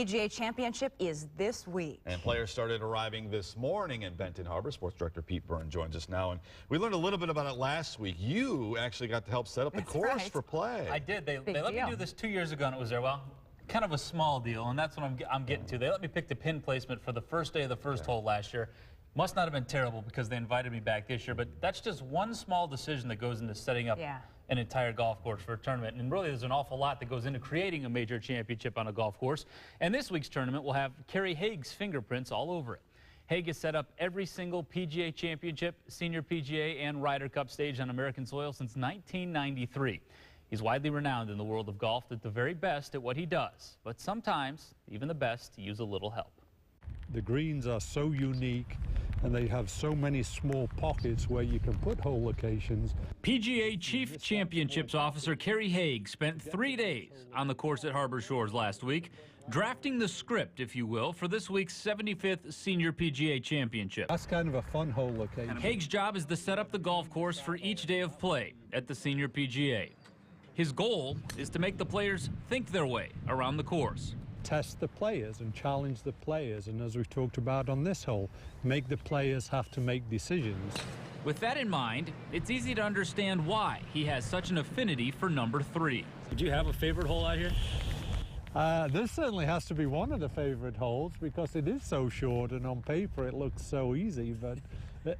PGA Championship is this week. And players started arriving this morning in Benton Harbor. Sports director Byrne joins us now. And we learned a little bit about it last week. You actually got to help set up the course for play. I did. They let me do this 2 years ago, and it was there. Well, kind of a small deal, and that's what I'm getting to. They let me pick the pin placement for the first day of the first hole last year. Must not have been terrible because they invited me back this year, but that's just one small decision that goes into setting up an entire golf course for a tournament. And really, there's an awful lot that goes into creating a major championship on a golf course. And this week's tournament will have Kerry Haigh's fingerprints all over it. Haigh has set up every single PGA Championship, Senior PGA, and Ryder Cup stage on American soil since 1993. He's widely renowned in the world of golf at the very best at what he does. But sometimes, even the best use a little help. The greens are so unique, and they have so many small pockets where you can put hole locations. PGA Chief Championships Officer Kerry Haigh spent 3 days on the course at Harbor Shores last week, drafting the script, if you will, for this week's 75th Senior PGA Championship. That's kind of a fun hole location. Haigh's job is to set up the golf course for each day of play at the Senior PGA. His goal is to make the players think their way around the course. Test the players and challenge the players, and as we've talked about on this hole, make the players have to make decisions. With that in mind, it's easy to understand why he has such an affinity for number 3. Did you have a favorite hole out here? This certainly has to be one of the favorite holes because it is so short, and on paper it looks so easy, but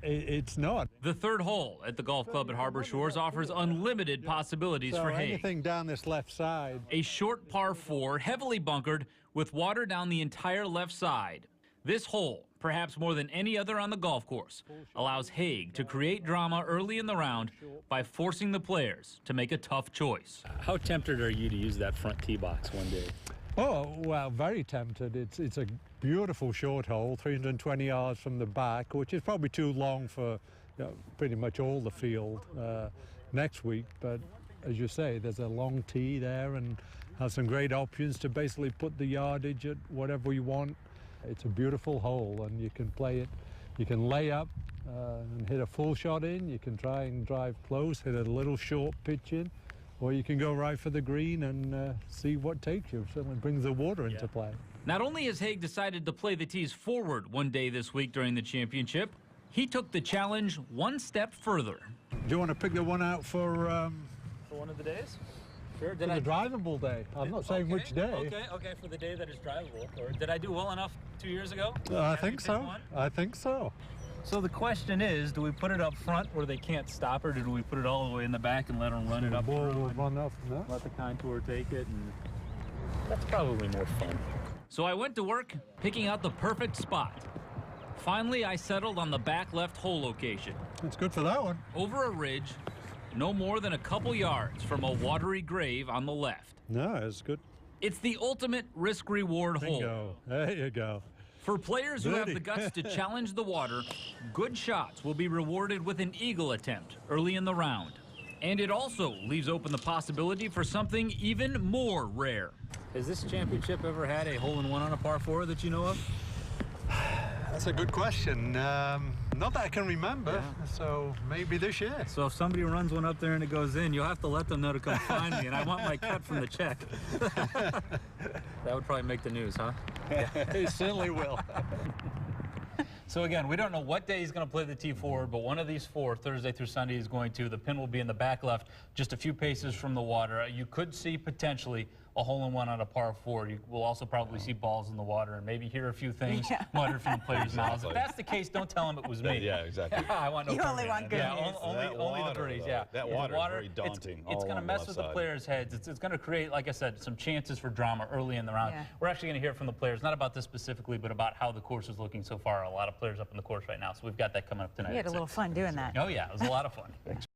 it's not. The third hole at the golf club at Harbor Shores offers unlimited possibilities for Haigh. Anything down this left side. A short par 4, heavily bunkered, with water down the entire left side. This hole, perhaps more than any other on the golf course, allows Haigh to create drama early in the round by forcing the players to make a tough choice. How tempted are you to use that front tee box one day? Oh, well, very tempted. It's a beautiful short hole, 320 yards from the back, which is probably too long for pretty much all the field next week. But as you say, there's a long tee there and has some great options to basically put the yardage at whatever you want. It's a beautiful hole, and you can play it. You can lay up and hit a full shot in. You can try and drive close, hit a little short pitch in. Or you can go right for the green and see what takes you. Certainly brings the water into play. Not only has Haigh decided to play the tees forward one day this week during the championship, he took the challenge one step further. Do you want to pick the one out for one of the days? Sure. The drivable day. I'm not saying which day. Okay, for the day that is drivable. Or did I do well enough 2 years ago? I think so. I think so. So the question is, do we put it up front where they can't stop it, or do we put it all the way in the back and let them run it up? The ball will run up. No? Let the contour take it. And that's probably more fun. So I went to work picking out the perfect spot. Finally, I settled on the back left hole location. It's good for that one. Over a ridge, no more than a couple yards from a watery grave on the left. No, it's good. It's the ultimate risk-reward hole. There you go. For players who have the guts to challenge the water, good shots will be rewarded with an eagle attempt early in the round. And it also leaves open the possibility for something even more rare. Has this championship ever had a hole-in-one on a par 4 that you know of? That's a good question. Not that I can remember, so maybe this year. So if somebody runs one up there and it goes in, you'll have to let them know to come find me, and I want my cut from the check. That would probably make the news, huh? Yeah, it certainly will. So again, we don't know what day he's going to play the tee forward, but one of these 4, Thursday through Sunday, is going to. The pin will be in the back left, just a few paces from the water. You could see potentially a hole-in-one on a par 4. You will also probably see balls in the water and maybe hear a few things muttered from the players' mouths. If that's the case, don't tell them it was me. Yeah, exactly. I want no You only want good news. Only the birdies, That water is very daunting. It's going to mess with the players' heads. It's going to create, like I said, some chances for drama early in the round. We're actually going to hear from the players, not about this specifically, but about how the course is looking so far. A lot of players up in the course right now, so we've got that coming up tonight. You had a little fun doing that. Oh, yeah, it was a lot of fun.